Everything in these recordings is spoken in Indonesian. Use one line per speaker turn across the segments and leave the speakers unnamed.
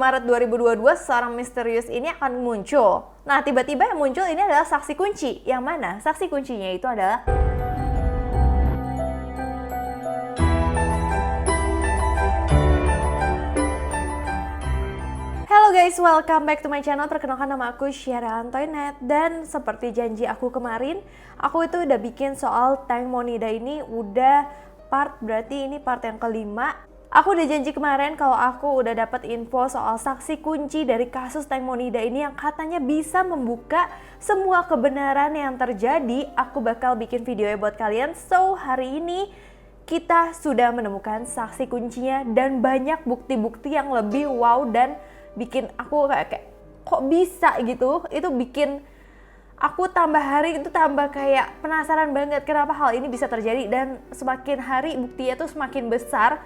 Maret 2022 seorang misterius ini akan muncul. Nah, tiba-tiba yang muncul ini adalah saksi kunci. Yang mana? Saksi kuncinya itu adalah Hello guys, welcome back to my channel. Perkenalkan, nama aku Syara Antoinette. Dan seperti janji aku kemarin, aku itu udah bikin soal Tank Monida ini udah berarti ini part yang kelima. Aku udah janji kemarin kalau aku udah dapat info soal saksi kunci dari kasus Tank Monida ini yang katanya bisa membuka semua kebenaran yang terjadi. Aku bakal bikin videonya buat kalian. So, hari ini kita sudah menemukan saksi kuncinya dan banyak bukti-bukti yang lebih wow dan bikin aku kayak kok bisa gitu. Itu bikin aku tambah hari itu tambah kayak penasaran banget kenapa hal ini bisa terjadi, dan semakin hari buktinya tuh semakin besar.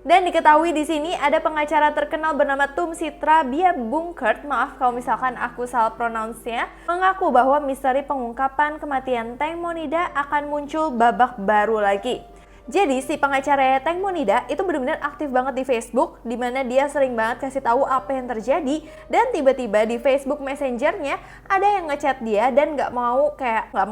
Dan diketahui di sini ada pengacara terkenal bernama Tom Citra Biebunkert, maaf kalau misalkan aku salah pronounce-nya, mengaku bahwa misteri pengungkapan kematian Tank Monida akan muncul babak baru lagi. Jadi si pengacara Tank Monida itu benar-benar aktif banget di Facebook, dimana dia sering banget kasih tahu apa yang terjadi, dan tiba-tiba di Facebook Messenger-nya ada yang ngechat dia dan nggak mau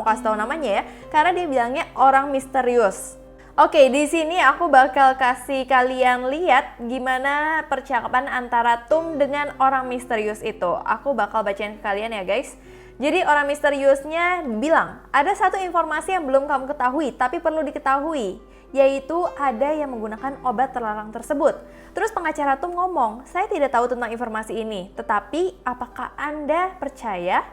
kasih tahu namanya ya, karena dia bilangnya orang misterius. Oke, di sini aku bakal kasih kalian lihat gimana percakapan antara Tom dengan orang misterius itu. Aku bakal bacain ke kalian ya guys. Jadi orang misteriusnya bilang, ada satu informasi yang belum kamu ketahui tapi perlu diketahui, yaitu ada yang menggunakan obat terlarang tersebut. Terus pengacara Tom ngomong, saya tidak tahu tentang informasi ini, tetapi apakah Anda percaya?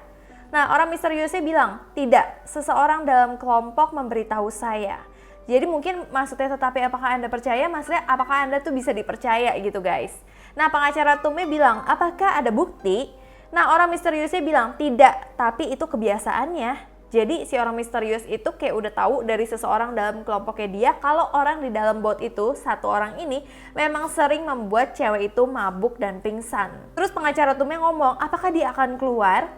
Nah, orang misteriusnya bilang, tidak, seseorang dalam kelompok memberitahu saya. Jadi mungkin maksudnya tetapi apakah Anda percaya, maksudnya apakah Anda tuh bisa dipercaya gitu guys. Nah, pengacara Tomnya bilang, apakah ada bukti? Nah, orang misteriusnya bilang, tidak, tapi itu kebiasaannya. Jadi si orang misterius itu kayak udah tahu dari seseorang dalam kelompoknya dia kalau orang di dalam bot itu, satu orang ini memang sering membuat cewek itu mabuk dan pingsan. Terus pengacara Tomnya ngomong, apakah dia akan keluar?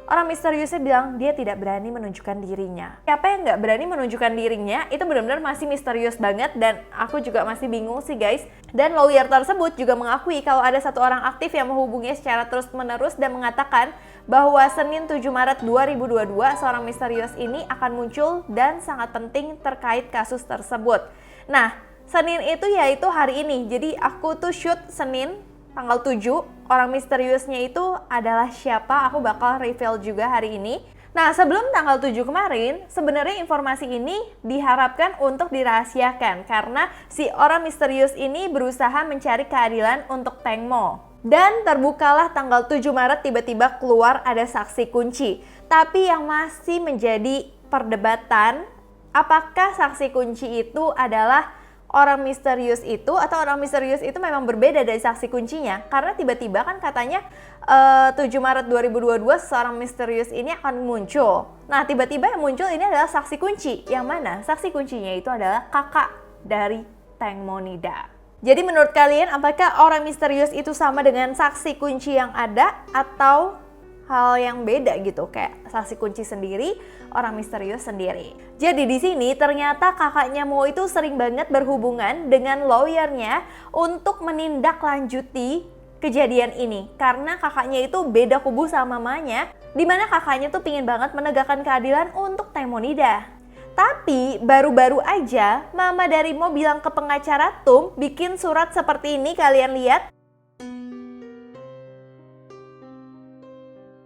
Orang misteriusnya bilang dia tidak berani menunjukkan dirinya. Siapa yang nggak berani menunjukkan dirinya itu benar-benar masih misterius banget, dan aku juga masih bingung sih guys. Dan lawyer tersebut juga mengakui kalau ada satu orang aktif yang menghubunginya secara terus-menerus dan mengatakan bahwa Senin 7 Maret 2022 seorang misterius ini akan muncul dan sangat penting terkait kasus tersebut. Nah, Senin itu yaitu hari ini. Jadi aku tuh shoot Senin tanggal 7, orang misteriusnya itu adalah siapa, aku bakal reveal juga hari ini. Nah, sebelum tanggal 7 kemarin, sebenarnya informasi ini diharapkan untuk dirahasiakan karena si orang misterius ini berusaha mencari keadilan untuk Tank Mo. Dan terbukalah tanggal 7 Maret tiba-tiba keluar ada saksi kunci. Tapi yang masih menjadi perdebatan, apakah saksi kunci itu adalah orang misterius itu atau orang misterius itu memang berbeda dari saksi kuncinya, karena tiba-tiba kan katanya 7 Maret 2022 seorang misterius ini akan muncul. Nah, tiba-tiba yang muncul ini adalah saksi kunci. Yang mana? Saksi kuncinya itu adalah kakak dari Tank Monida. Jadi menurut kalian apakah orang misterius itu sama dengan saksi kunci yang ada atau hal yang beda gitu, kayak saksi kunci sendiri, orang misterius sendiri. Jadi di sini ternyata kakaknya Mo itu sering banget berhubungan dengan lawyernya untuk menindaklanjuti kejadian ini, karena kakaknya itu beda kubu sama mamanya, dimana kakaknya tuh pingin banget menegakkan keadilan untuk Tank Monida. Tapi baru-baru aja mama dari Mo bilang ke pengacara Tom bikin surat seperti ini, kalian lihat.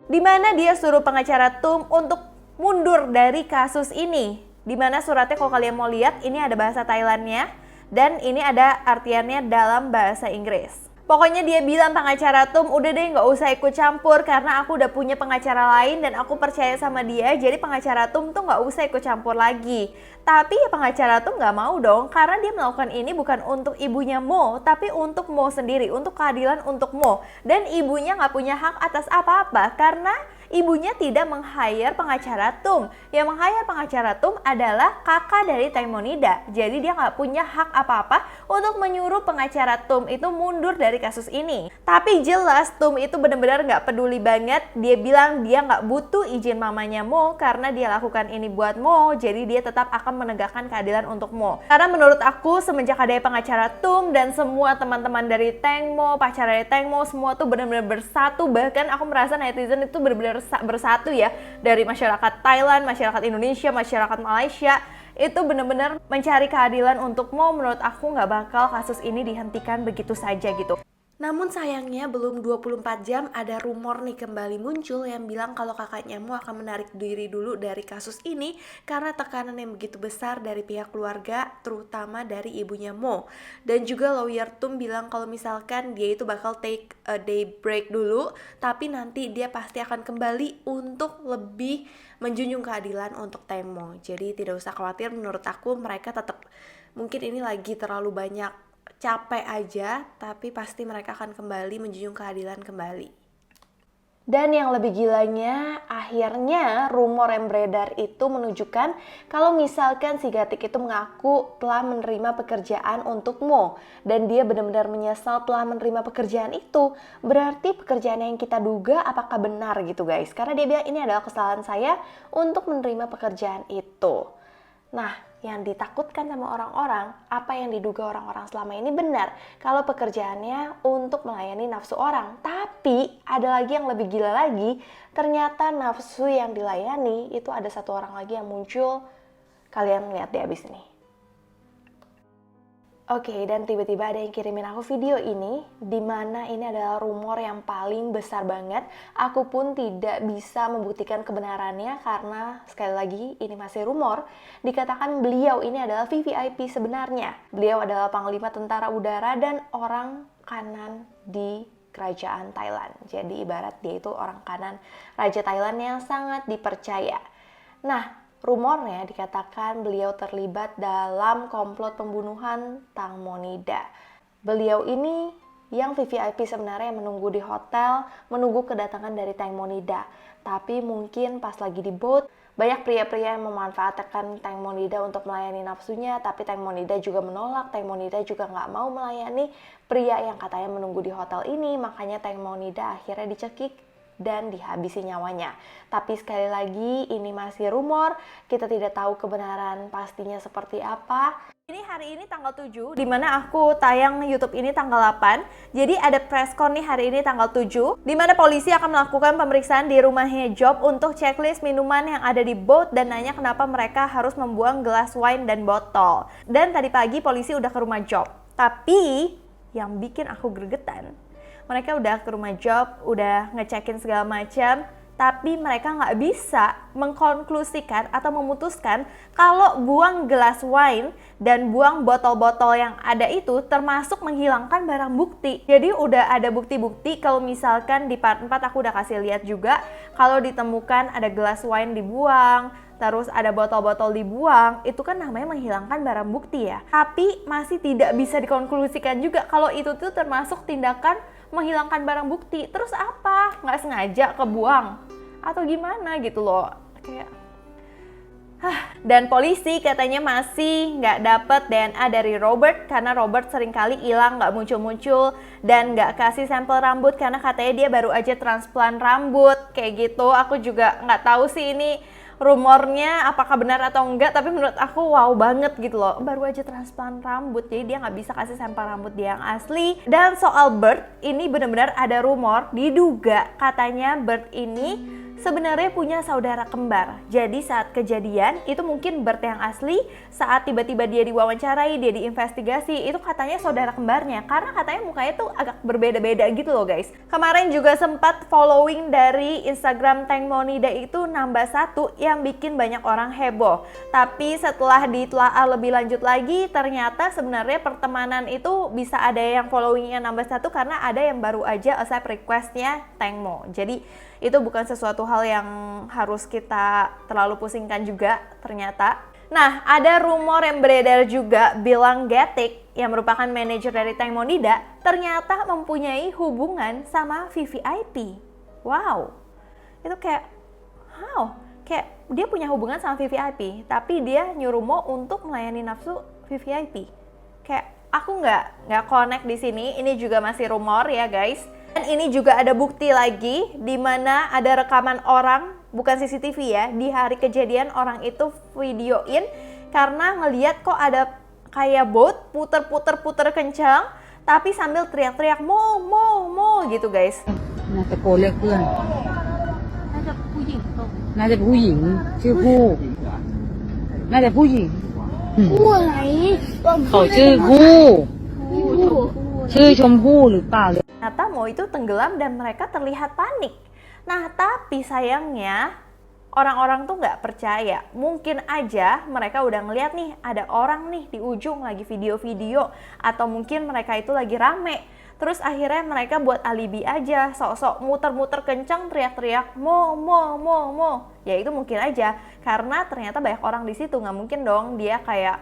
Dimana dia suruh pengacara Tom untuk mundur dari kasus ini. Dimana suratnya kalau kalian mau lihat, ini ada bahasa Thailandnya dan ini ada artiannya dalam bahasa Inggris. Pokoknya dia bilang pengacara Tom, udah deh nggak usah ikut campur karena aku udah punya pengacara lain dan aku percaya sama dia. Jadi pengacara Tom tuh nggak usah ikut campur lagi. Tapi pengacara Tom nggak mau dong, karena dia melakukan ini bukan untuk ibunya Mo, tapi untuk Mo sendiri, untuk keadilan untuk Mo. Dan ibunya nggak punya hak atas apa-apa karena ibunya tidak meng-hire pengacara Tum. Yang meng-hire pengacara Tum adalah kakak dari Teng Monida. Jadi dia nggak punya hak apa-apa untuk menyuruh pengacara Tum itu mundur dari kasus ini. Tapi jelas Tum itu benar-benar nggak peduli banget. Dia bilang dia nggak butuh izin mamanya Mo karena dia lakukan ini buat Mo. Jadi dia tetap akan menegakkan keadilan untuk Mo. Karena menurut aku semenjak ada pengacara Tum dan semua teman-teman dari Teng Mo, pacar dari Teng Mo, semua tuh benar-benar bersatu. Bahkan aku merasa netizen itu benar-benar bersatu ya, dari masyarakat Thailand, masyarakat Indonesia, masyarakat Malaysia, itu benar-benar mencari keadilan untuk Mo. Menurut aku nggak bakal kasus ini dihentikan begitu saja gitu. Namun sayangnya belum 24 jam ada rumor nih kembali muncul yang bilang kalau kakaknya Mo akan menarik diri dulu dari kasus ini karena tekanan yang begitu besar dari pihak keluarga, terutama dari ibunya Mo. Dan juga lawyer Tum bilang kalau misalkan dia itu bakal take a day break dulu, tapi nanti dia pasti akan kembali untuk lebih menjunjung keadilan untuk Teng Mo. Jadi tidak usah khawatir, menurut aku mereka tetap, mungkin ini lagi terlalu banyak capek aja, tapi pasti mereka akan kembali menjunjung keadilan kembali. Dan yang lebih gilanya, akhirnya rumor yang beredar itu menunjukkan kalau misalkan si Gatik itu mengaku telah menerima pekerjaan untuk Mo. Dan dia benar-benar menyesal telah menerima pekerjaan itu. Berarti pekerjaan yang kita duga apakah benar gitu guys. Karena dia bilang ini adalah kesalahan saya untuk menerima pekerjaan itu. Nah, yang ditakutkan sama orang-orang, apa yang diduga orang-orang selama ini benar, kalau pekerjaannya untuk melayani nafsu orang. Tapi ada lagi yang lebih gila lagi, ternyata nafsu yang dilayani itu ada satu orang lagi yang muncul. Kalian lihat deh abis ini. Oke, dan tiba-tiba ada yang kirimin aku video ini, dimana ini adalah rumor yang paling besar banget. Aku pun tidak bisa membuktikan kebenarannya karena sekali lagi ini masih rumor. Dikatakan beliau ini adalah VVIP sebenarnya. Beliau adalah Panglima Tentara Udara dan orang kanan di Kerajaan Thailand. Jadi ibarat dia itu orang kanan Raja Thailand yang sangat dipercaya. Nah, rumornya dikatakan beliau terlibat dalam komplot pembunuhan Teng Monida. Beliau ini yang VVIP sebenarnya yang menunggu di hotel, menunggu kedatangan dari Teng Monida. Tapi mungkin pas lagi di boat, banyak pria-pria yang memanfaatkan Teng Monida untuk melayani nafsunya, tapi Teng Monida juga menolak. Teng Monida juga nggak mau melayani pria yang katanya menunggu di hotel ini, makanya Teng Monida akhirnya dicekik dan dihabisi nyawanya. Tapi sekali lagi ini masih rumor, kita tidak tahu kebenaran pastinya seperti apa. Ini hari ini tanggal 7, dimana aku tayang YouTube ini tanggal 8. Jadi ada press con nih hari ini tanggal 7, dimana polisi akan melakukan pemeriksaan di rumahnya Job untuk checklist minuman yang ada di boat dan nanya kenapa mereka harus membuang gelas wine dan botol. Dan tadi pagi polisi udah ke rumah Job. Tapi yang bikin aku gregetan, mereka udah ke rumah Job, udah ngecekin segala macam, tapi mereka nggak bisa mengkonklusikan atau memutuskan kalau buang gelas wine dan buang botol-botol yang ada itu termasuk menghilangkan barang bukti. Jadi udah ada bukti-bukti kalau misalkan di part 4 aku udah kasih lihat juga kalau ditemukan ada gelas wine dibuang, terus ada botol-botol dibuang, itu kan namanya menghilangkan barang bukti ya. Tapi masih tidak bisa dikonklusikan juga kalau itu tuh termasuk tindakan menghilangkan barang bukti. Terus apa? Nggak sengaja kebuang? Atau gimana gitu loh. Kayak dan polisi katanya masih nggak dapet DNA dari Robert karena Robert seringkali hilang, nggak muncul-muncul, dan nggak kasih sampel rambut karena katanya dia baru aja transplant rambut kayak gitu. Aku juga nggak tahu sih ini rumornya apakah benar atau enggak, tapi menurut aku wow banget gitu loh, baru aja transplant rambut, jadi dia nggak bisa kasih sampel rambut dia yang asli. Dan soal Bert, ini benar-benar ada rumor, diduga katanya Bert ini sebenarnya punya saudara kembar. Jadi saat kejadian itu mungkin Bert yang asli, saat tiba-tiba dia diwawancarai, dia diinvestigasi, itu katanya saudara kembarnya, karena katanya mukanya tuh agak berbeda-beda gitu loh guys. Kemarin juga sempat following dari Instagram Teng Monida itu nambah 1 yang bikin banyak orang heboh. Tapi setelah ditelaah lebih lanjut lagi, ternyata sebenarnya pertemanan itu bisa ada yang followingnya nambah 1 karena ada yang baru aja accept requestnya Teng Mo. Jadi itu bukan sesuatu hal yang harus kita terlalu pusingkan juga ternyata. Nah, ada rumor yang beredar juga bilang Gatik yang merupakan manajer dari Teng Monida ternyata mempunyai hubungan sama VVIP. Wow, Itu kayak, how? Kayak dia punya hubungan sama VVIP, tapi dia nyuruh Mo untuk melayani nafsu VVIP. Kayak aku nggak connect di sini. Ini juga masih rumor ya guys. Dan ini juga ada bukti lagi di mana ada rekaman orang, bukan CCTV ya, di hari kejadian orang itu videoin karena ngelihat kok ada kayak bot puter kencang, tapi sambil teriak-teriak mo gitu guys.
น่าจะโกนเรียกเพื่อนน่าจะผู้หญิงชื่อผู้น่าจะผู้หญิงผู้อะไรเขาชื่อผู้ชื่อชมพู่หรือเปล่า
Ternyata Mo itu tenggelam dan mereka terlihat panik. Nah tapi sayangnya orang-orang tuh nggak percaya. Mungkin aja mereka udah ngeliat nih ada orang nih di ujung lagi video-video, atau mungkin mereka itu lagi rame. Terus akhirnya mereka buat alibi aja, sok-sok muter-muter kencang teriak-teriak mo. Ya itu mungkin aja karena ternyata banyak orang di situ, nggak mungkin dong dia kayak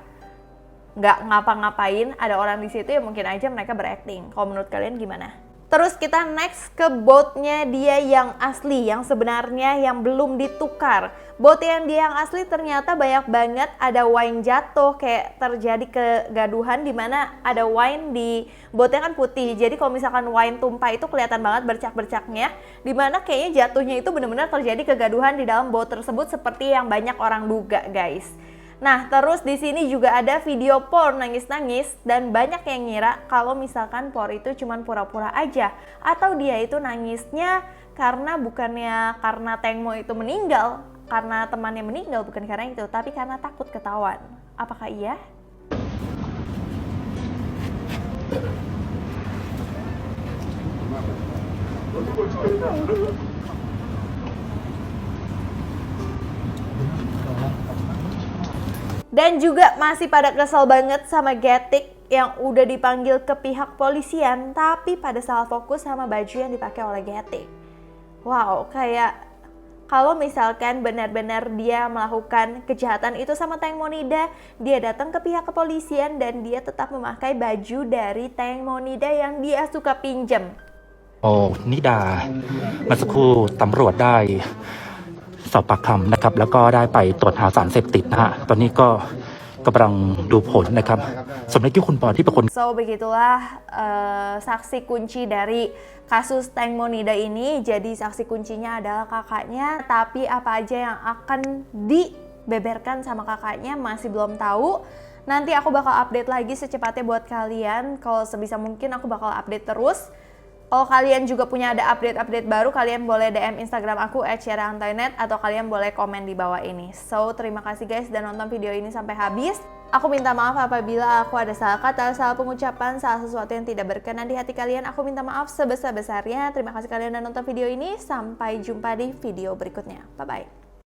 nggak ngapa-ngapain, ada orang di situ ya mungkin aja mereka berakting. Kalau menurut kalian gimana? Terus kita next ke botnya dia yang asli, yang sebenarnya yang belum ditukar. Bot yang dia yang asli ternyata banyak banget ada wine jatuh, kayak terjadi kegaduhan di mana ada wine di botnya kan putih. Jadi kalau misalkan wine tumpah itu kelihatan banget bercak-bercaknya, di mana kayaknya jatuhnya itu benar-benar terjadi kegaduhan di dalam bot tersebut seperti yang banyak orang duga, guys. Nah, terus di sini juga ada video Por nangis-nangis dan banyak yang ngira kalau misalkan Por itu cuma pura-pura aja atau dia itu nangisnya karena bukannya karena Tengmo itu meninggal, karena temannya meninggal, bukan karena itu, tapi karena takut ketahuan. Apakah iya? Dan juga masih pada kesel banget sama Getik yang udah dipanggil ke pihak polisian tapi pada salah fokus sama baju yang dipakai oleh Getik. Wow, kayak kalau misalkan benar-benar dia melakukan kejahatan itu sama Tengmonida, dia datang ke pihak kepolisian dan dia tetap memakai baju dari Tengmonida yang dia suka pinjam.
โอ้นิดาเมื่อสักครู่ตำรวจได้สอบปากคำนะครับแล้วก็ได้ไปตรวจหาสารเสพติดนะฮะตอนนี้ก็กำลังดูผลนะครับสมเด็จที่คุณปอที่เป็นคน
So begitulah saksi kunci dari kasus Tengmonida ini. Jadi saksi kuncinya adalah kakaknya, tapi apa aja yang akan dibeberkan sama kakaknya masih belum tahu. Nanti aku bakal update lagi secepatnya buat kalian. Kalau sebisa mungkin aku bakal update terus. Kalau kalian juga punya ada update-update baru, kalian boleh DM Instagram aku @syarahantoynet atau kalian boleh komen di bawah ini. So, terima kasih guys udah nonton video ini sampai habis. Aku minta maaf apabila aku ada salah kata, salah pengucapan, salah sesuatu yang tidak berkenan di hati kalian. Aku minta maaf sebesar-besarnya. Terima kasih kalian udah nonton video ini. Sampai jumpa di video berikutnya. Bye-bye.